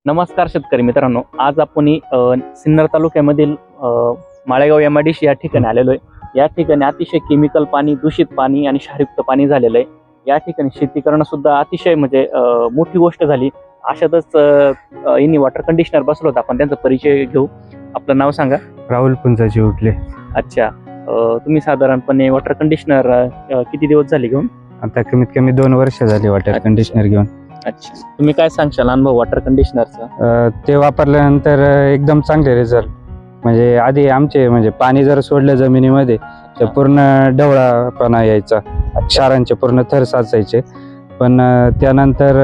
नमस्कार शेतकरी मित्रांनो, आज आपण सिन्नर तालुक्यामधील माळेगाव MIDC या ठिकाणी आलेलो आहे. या ठिकाणी अतिशय केमिकल पाणी, दूषित पाणी आणि क्षारयुक्त पाणी झालेलं आहे. या ठिकाणी शेती करणं सुद्धा अतिशय म्हणजे मोठी गोष्ट झाली. अशातच यांनी वॉटर कंडिशनर बसवलं होतं. आपण त्यांचा परिचय घेऊ. आपलं नाव सांगा. राहुल पुंजाची उठले. अच्छा, तुम्ही साधारणपणे वॉटर कंडिशनर किती दिवस झाले घेऊन? आता कमीत कमी 2 वर्ष झाली वॉटर कंडिशनर घेऊन. अच्छा, तुम्ही काय सांगशाल अनुभव वॉटर कंडिशनरचा? ते वापरल्यानंतर एकदम चांगले रिझल्ट. म्हणजे आधी आमचे म्हणजे पाणी जर सोडलं जमिनीमध्ये तर पूर्ण ढवळापणा यायचा, क्षारांचे पूर्ण थर साचायचे. पण त्यानंतर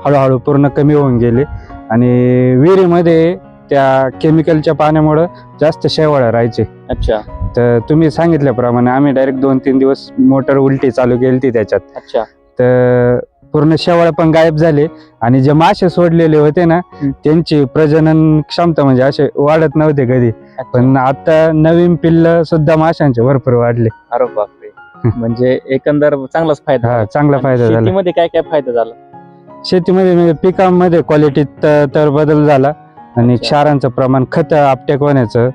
हळूहळू पूर्ण कमी होऊन गेले आणि विहिरीमध्ये त्या केमिकलच्या पाण्यामुळं जास्त शेवाळं राहायचे. अच्छा, तर तुम्ही सांगितल्याप्रमाणे आम्ही डायरेक्ट 2-3 दिवस मोटर उलटी चालू केली त्याच्यात. अच्छा, तर पूर्ण शेवाळ पण गायब झाले आणि जे मासे सोडलेले होते ना त्यांची प्रजनन क्षमता म्हणजे असे वाढत नव्हते कधी. पण आता नवीन पिल्ल सुद्धा माशांचे भरपूर वाढले. अरे बापरे. म्हणजे एकंदर चांगलाच फायदा. हा, चांगला फायदा झाला. शेतीमध्ये काय काय फायदा झाला? शेतीमध्ये म्हणजे पिकांमध्ये क्वालिटीत तर बदल झाला आणि क्षारांचं प्रमाण, खत आपटेक होण्याचं.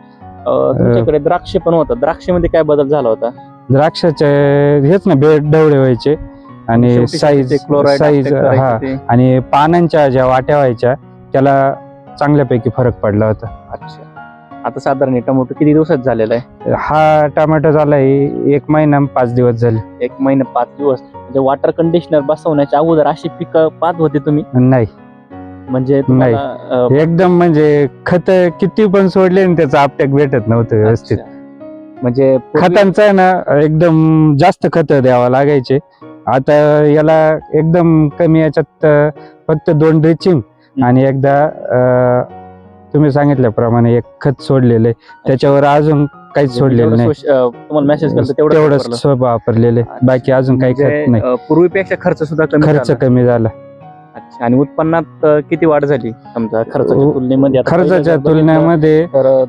तुमच्याकडे द्राक्ष पण होतं, द्राक्षामध्ये काय बदल झाला होता? द्राक्षाचे हेच ना, बेड ढवळे व्हायचे आणि साईज हा, आणि पानांच्या ज्या वाट्या व्हायच्या त्याला चांगल्यापैकी फरक पडला होता. अच्छा, आता साधारण टोमॅटो किती दिवसात झालेला आहे? हा टोमॅटो झालाय 1 महिना 5 दिवस झाले. 1 महिना 5 दिवस. म्हणजे वॉटर कंडिशनर बसवण्याच्या अगोदर अशी पिकं पाहत होते तुम्ही? नाही, म्हणजे तुम्हाला एकदम म्हणजे खत किती पण सोडले ना त्याचं आपटेक भेटत नव्हतं व्यवस्थित. म्हणजे खतांचं आहे ना एकदम जास्त खत द्यावं लागायचे. आता याला एकदम कमी याच्यात फक्त 2 ड्रिचिंग आणि एकदा तुम्ही सांगितल्याप्रमाणे एक खत सोडलेले, त्याच्यावर अजून काहीच सोडलेलं नाही. तुम्हाला मेसेज केलं तेवढंच वापरलेले, बाकी अजून काही खत नाही. पूर्वीपेक्षा खर्च सुद्धा कमी झाला. अच्छा, आणि उत्पन्नात किती वाढ झाली समजा खर्चाच्या तुलनेमध्ये? खर्चाच्या तुलनेमध्ये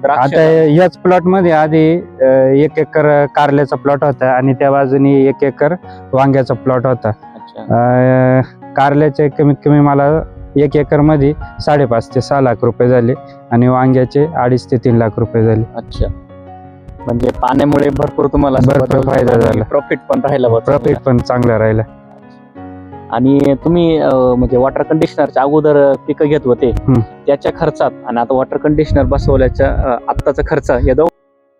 आता याच प्लॉट मध्ये आधी 1 एकर कारल्याचा प्लॉट होता आणि त्या बाजूनी 1 एकर वांग्याचा प्लॉट होता. कारल्याचे कमीत कमी मला 1 एकर मध्ये 5.5 ते 6 लाख रुपये झाले आणि वांग्याचे 2.5 ते 3 लाख रुपये झाले. अच्छा, म्हणजे पाण्यामुळे भरपूर तुम्हाला फायदा झाला. प्रॉफिट पण राहिला. प्रॉफिट पण चांगला राहिला. आणि तुम्ही म्हणजे वॉटर कंडिशनरच्या अगोदर पिकं घेत होते त्याच्या खर्चात आणि आता वॉटर कंडिशनर बसवल्याच्या आत्ताचा खर्च, या दोन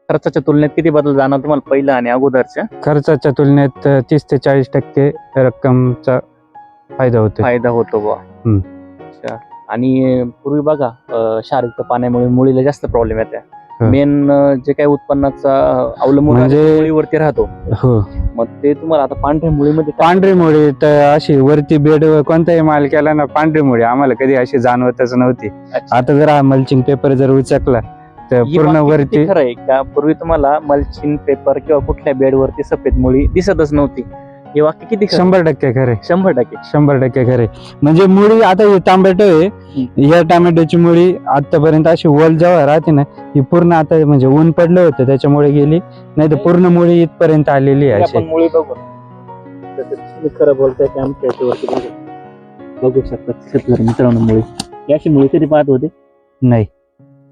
खर्चाच्या तुलनेत किती बदल जाणार तुम्हाला पहिलं आणि अगोदरच्या? खर्चाच्या तुलनेत 30 ते 40% रक्कमचा फायदा होतो बुवा. अच्छा, आणि पूर्वी बघा क्षारयुक्त पाण्यामुळे मुळीला जास्त प्रॉब्लेम येते. मेन जे काही उत्पन्नाचा अवलंबून मुळीवरती राहतो. मग ते तुम्हाला आता पांढरी मुळी तर अशी वरती बेड कोणताही माल केला ना, पांढरी मुळी आम्हाला कधी अशी जाणवतच नव्हती. आता जर हा मल्चिंग पेपर जर उचकला तर पूर्ण वरती. खरं आहे का? पूर्वी तुम्हाला मल्चिंग पेपर किंवा कुठल्या बेड वरती सफेद मुळी दिसतच नव्हती. हे वाक्य किती? 100% खरे. 100% खरे. म्हणजे मुळी आता हे टोमॅटो आहे, या टोमॅटोची मुळी आतापर्यंत अशी वल जेव्हा राहते ना, ही पूर्ण आता म्हणजे ऊन पडलं होतं त्याच्यामुळे गेली, नाही तर पूर्ण मुळी इथपर्यंत आलेली आहे. आपण मुळी बघू, तुम्ही खरं बोलताय की आमच्या याच्यावरती बघू शकतात शेतकरी मित्रांनो. मुळी याची मुळी कधी पाहत होते? नाही.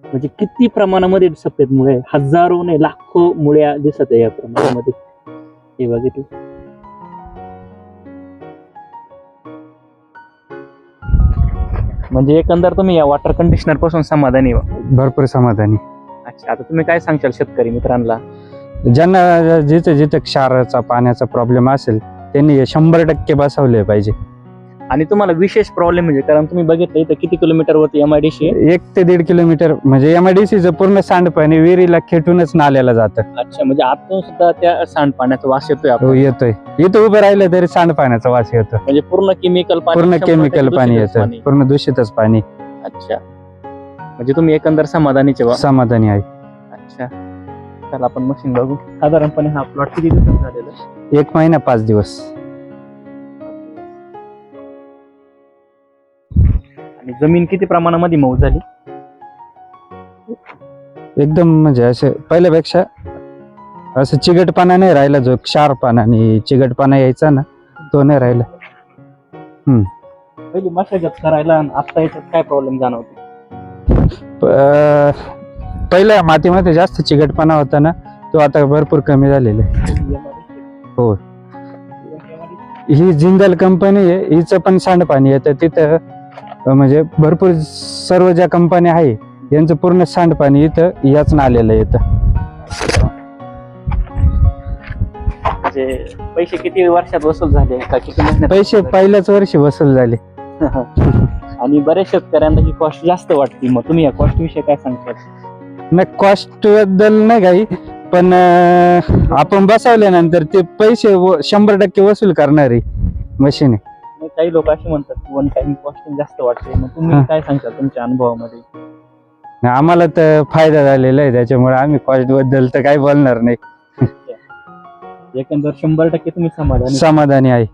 म्हणजे किती प्रमाणामध्ये सफेद मुळे, हजारो ने लाखो मुळ्या दिसत आहे या प्रमाणामध्ये. हे बघितलं म्हणजे एकंदर तुम्ही या वॉटर कंडिशनर पासून समाधानी? भरपूर समाधानी. अच्छा, आता तुम्ही काय सांगशाल शेतकरी मित्रांना? ज्यांना जिथे क्षाराचा पाण्याचा प्रॉब्लेम असेल त्यांनी 100% बसवले पाहिजे. आणि तुम्हाला विशेष प्रॉब्लेम म्हणजे, कारण तुम्ही बघितलं इथं किती किलोमीटर वरती MIDC? 1 ते 1.5 किलोमीटर. म्हणजे MIDCचं पूर्ण सांडपाणी विहिरीला खेटूनच नाल्याला जातं. अच्छा, म्हणजे आतून सुद्धा त्या सांडपाण्याचा वास येतोय? येतोय. इथं उभं राहिलं तरी सांडपाण्याचा वास येतो. म्हणजे पूर्ण केमिकल पाणी येतं, पूर्ण दूषितच पाणी. अच्छा, म्हणजे तुम्ही एकंदर समाधानी आहे. अच्छा, चला आपण मशीन बघू. साधारणपणे हा प्लॉट किती दिवसात झालेला? 1 महिना 5 दिवस. आणि जमीन किती प्रमाणामध्ये मऊ झाली? एकदम म्हणजे असं पहिल्यापेक्षा असं चिकटपणा नाही राहिला. जो क्षारपणा आणि चिकटपणा यायचा ना, तो नाही राहिला. पहिली मशागत करायला आणि आता याच्यात काय प्रॉब्लेम जाणवतो? पहिल्या मातीमध्ये जास्त चिकटपणा होता ना, तो आता भरपूर कमी झालेला आहे. हो. ही जिंदाल कंपनी आहे, हिचं पण सांडपाणी येतं तिथं. म्हणजे भरपूर सर्व ज्या कंपन्या आहे यांचं पूर्ण सांडपाणी इथं याच नाल्याला येतं. म्हणजे पैसे किती वर्षात वसूल झाले का किती महिन्यात पैसे वसूल झाले? पहिल्याच वर्षी वसूल झाले. आणि बऱ्याच शेतकऱ्यांना ही कॉस्ट जास्त वाटते. मग तुम्ही या कॉस्ट विषयी काय सांगता? नाही, कॉस्ट बद्दल नाही काही, पण आपण बसवल्यानंतर ते पैसे 100% वसूल करणारी मशीन आहे. मग काही लोक असे म्हणतात की वन टाइम कॉस्टिंग जास्त वाटते. मग तुम्ही काय सांगता तुमच्या अनुभवामध्ये? आम्हाला तर फायदा झालेला आहे, त्याच्यामुळे आम्ही कॉस्ट बद्दल तर काही बोलणार नाही. एकंदर 100% तुम्ही समाधानी? समाधानी आहे.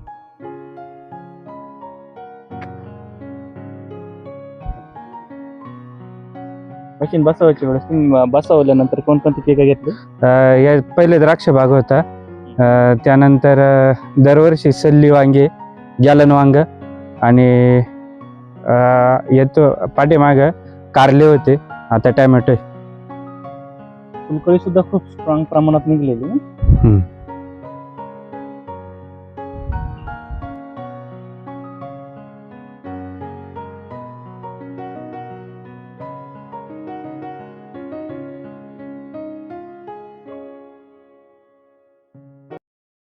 मशीन बसवायच्या वेळेस तुम्ही बसवल्यानंतर कोणकोणती पिकं घेतली? या पहिले द्राक्ष बाग होता, त्यानंतर दरवर्षी सल्ली वांगे, गॅलन वांग आणि येतो पाठीमाग कारले होते, आता टॅमॅटो आहे. फुलकळी सुद्धा खूप स्ट्रॉंग प्रमाणात निघलेली.